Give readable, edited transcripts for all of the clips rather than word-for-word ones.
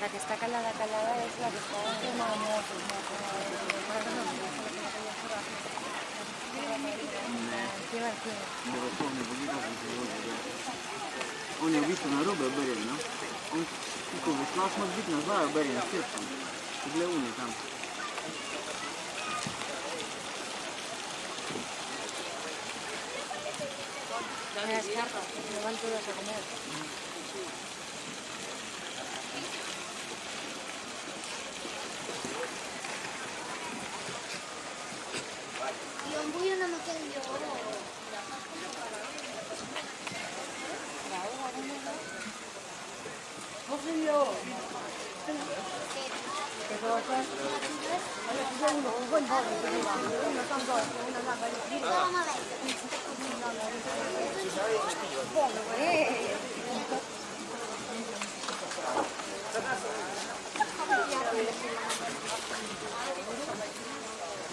La que está calada, calada es la que está en la moto. On je v bistvu na robe obrjen, no? On, ko bi šla, smo biti nazaj obrjen, srcem. Poglej unje tam. Las carpas, no van todas a comer. Y un bullo no me quedo yo.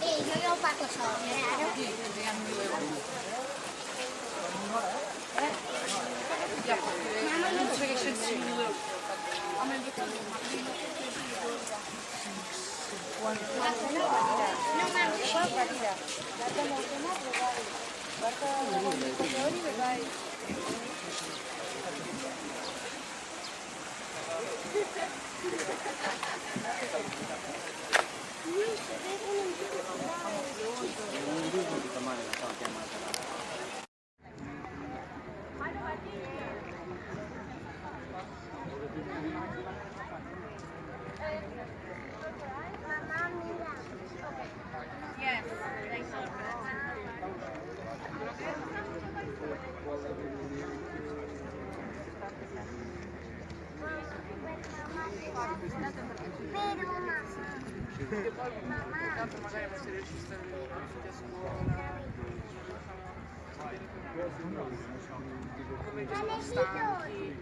Yo llevo Paco solo, Pero mamá, Magari non si riesce a come sono stanchi.